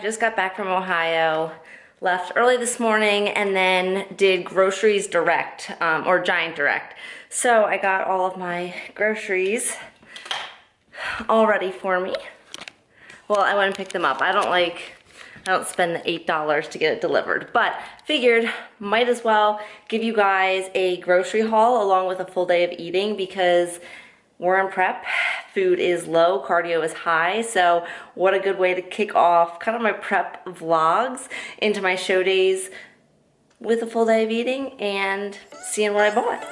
just got back from Ohio, left early this morning, and then did groceries direct, or Giant Direct. So I got all of my groceries all ready for me. Well, I went and picked them up. I don't spend the $8 to get it delivered, but figured might as well give you guys a grocery haul along with a full day of eating because we're in prep. Food is low, cardio is high, so what a good way to kick off kind of my prep vlogs into my show days with a full day of eating and seeing what I bought.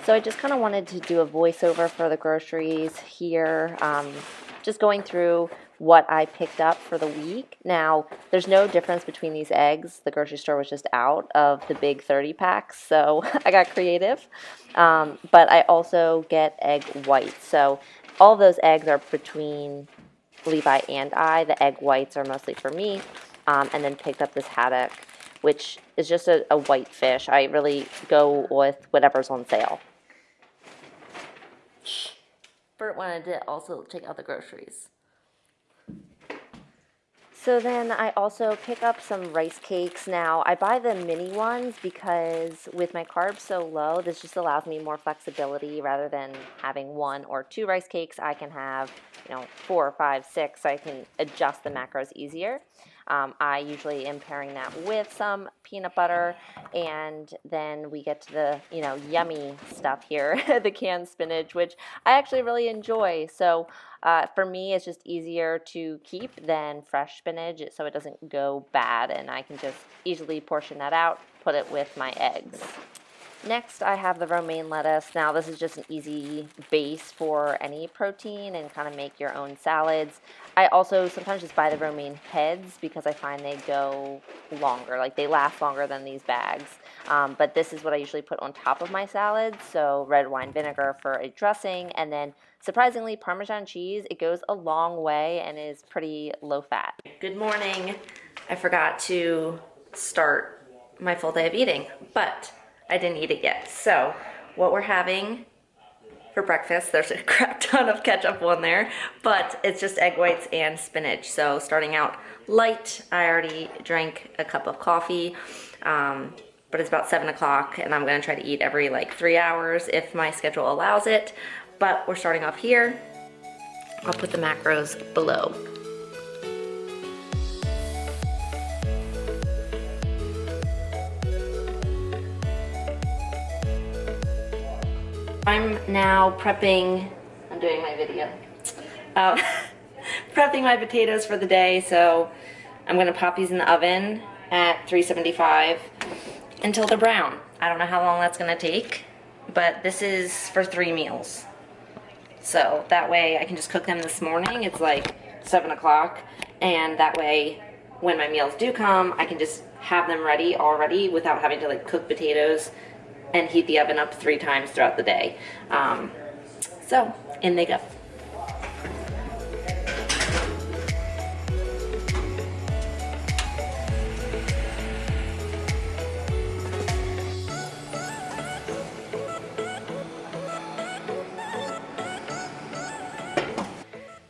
So I just kind of wanted to do a voiceover for the groceries here, just going through what I picked up for the week. Now, there's no difference between these eggs. The grocery store was just out of the big 30 packs, so I got creative. But I also get egg whites. So all of those eggs are between Levi and I. The egg whites are mostly for me. And then picked up this haddock, which is just a white fish. I really go with whatever's on sale. Bert wanted to also check out the groceries. So then I also pick up some rice cakes. Now, I buy the mini ones because with my carbs so low, this just allows me more flexibility. Rather than having 1 or 2 rice cakes, I can have, 4 or 5, 6, so I can adjust the macros easier. I usually am pairing that with some peanut butter, and then we get to the, yummy stuff here, the canned spinach, which I actually really enjoy. So for me, it's just easier to keep than fresh spinach, so it doesn't go bad, and I can just easily portion that out, put it with my eggs. Next, I have the romaine lettuce. Now, this is just an easy base for any protein and kind of make your own salads. I also sometimes just buy the romaine heads because I find they go longer, like they last longer than these bags. But this is what I usually put on top of my salads. So red wine vinegar for a dressing, and then surprisingly Parmesan cheese. It goes a long way and is pretty low fat. Good morning. I forgot to start my full day of eating, but I didn't eat it yet. So what we're having for breakfast, there's a crap ton of ketchup on there, but it's just egg whites and spinach. So starting out light, I already drank a cup of coffee, but it's about 7 o'clock and I'm gonna try to eat every 3 hours if my schedule allows it. But we're starting off here. I'll put the macros below. I'm now prepping, I'm doing my video, prepping my potatoes for the day. So I'm gonna pop these in the oven at 375 until they're brown. I don't know how long that's gonna take, but this is for 3 meals. So that way I can just cook them this morning. It's 7 o'clock, and that way when my meals do come, I can just have them ready already without having to cook potatoes and heat the oven up 3 times throughout the day. So in they go.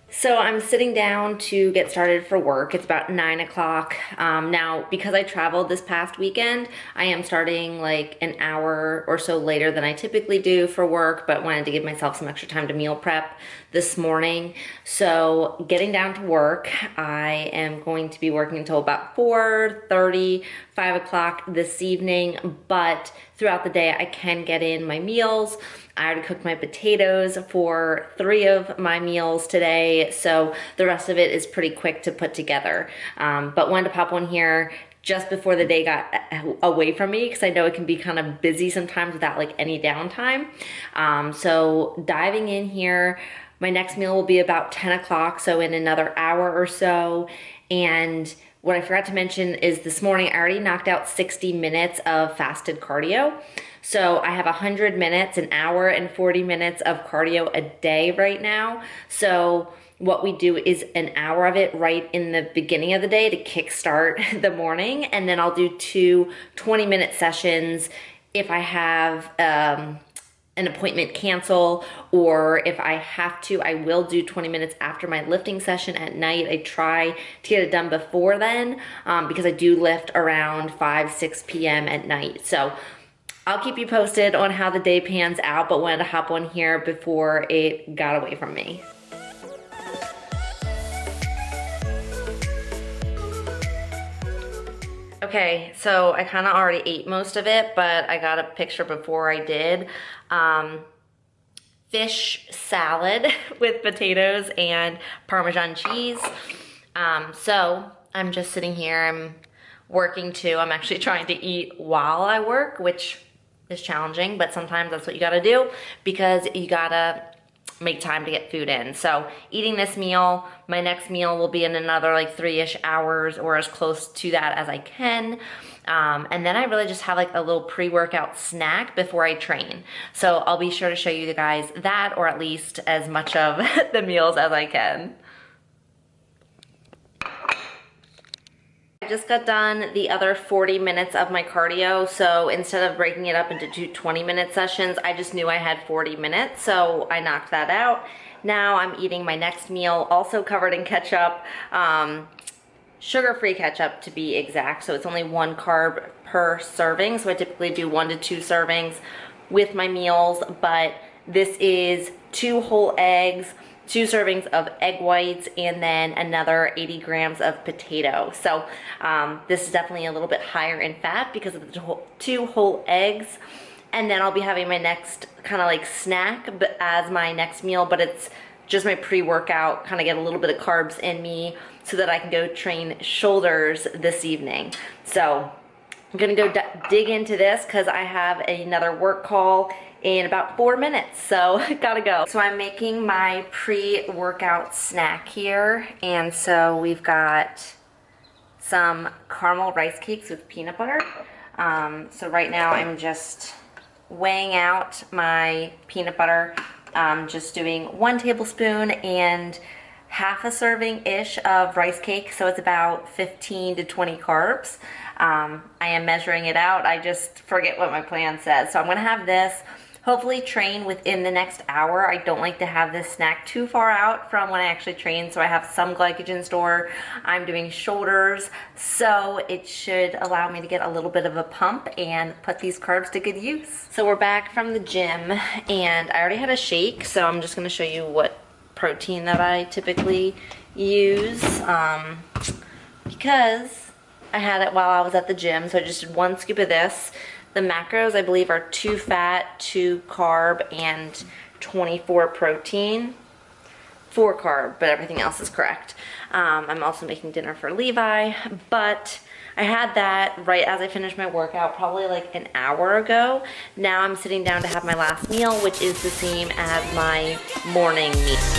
So I'm sitting down to get started for work. It's about 9 o'clock. Now, because I traveled this past weekend, I am starting an hour or so later than I typically do for work, but wanted to give myself some extra time to meal prep this morning. So getting down to work, I am going to be working until about 4:30, 5 o'clock this evening, but throughout the day I can get in my meals. I already cooked my potatoes for 3 of my meals today, so the rest of it is pretty quick to put together. But wanted to pop one here just before the day got away from me because I know it can be kind of busy sometimes without any downtime. So diving in here, my next meal will be about 10 o'clock, so in another hour or so. And what I forgot to mention is this morning I already knocked out 60 minutes of fasted cardio. So I have 100 minutes, an hour and 40 minutes of cardio a day right now. So what we do is an hour of it right in the beginning of the day to kickstart the morning. And then I'll do 2 20-minute sessions if I have an appointment cancel, or if I have to, I will do 20 minutes after my lifting session at night. I try to get it done before then because I do lift around 5-6 p.m. at night. So I'll keep you posted on how the day pans out, but wanted to hop on here before it got away from me. Okay, so I kind of already ate most of it, but I got a picture before I did. Fish salad with potatoes and Parmesan cheese. So I'm just sitting here, I'm working too. I'm actually trying to eat while I work, which is challenging, but sometimes that's what you gotta do because you gotta make time to get food in. So eating this meal, my next meal will be in another like 3-ish hours or as close to that as I can. And then I really just have like a little pre-workout snack before I train. So I'll be sure to show you guys that, or at least as much of the meals as I can. I just got done the other 40 minutes of my cardio, so instead of breaking it up into 2 20-minute sessions, I just knew I had 40 minutes, so I knocked that out. Now I'm eating my next meal, also covered in ketchup, sugar-free ketchup to be exact, so it's only 1 carb per serving, so I typically do 1 to 2 servings with my meals, but this is 2 whole eggs, 2 servings of egg whites, and then another 80 grams of potato. So this is definitely a little bit higher in fat because of the 2 whole eggs. And then I'll be having my next kind of like snack as my next meal, but it's just my pre-workout, kind of get a little bit of carbs in me so that I can go train shoulders this evening. So I'm gonna go dig into this because I have another work call in about 4 minutes, so gotta go. So I'm making my pre-workout snack here, and so we've got some caramel rice cakes with peanut butter. So right now I'm just weighing out my peanut butter, just doing 1 tablespoon and half a serving-ish of rice cake, so it's about 15 to 20 carbs. I am measuring it out, I just forget what my plan says. So I'm gonna have this, hopefully train within the next hour. I don't like to have this snack too far out from when I actually train, so I have some glycogen store. I'm doing shoulders, so it should allow me to get a little bit of a pump and put these carbs to good use. So we're back from the gym, and I already had a shake, so I'm just gonna show you what protein that I typically use, because I had it while I was at the gym, so I just did 1 scoop of this. The macros, I believe, are 2 fat, 2 carb, and 24 protein. 4 carb, but everything else is correct. I'm also making dinner for Levi, but I had that right as I finished my workout, probably like an hour ago. Now I'm sitting down to have my last meal, which is the same as my morning meal.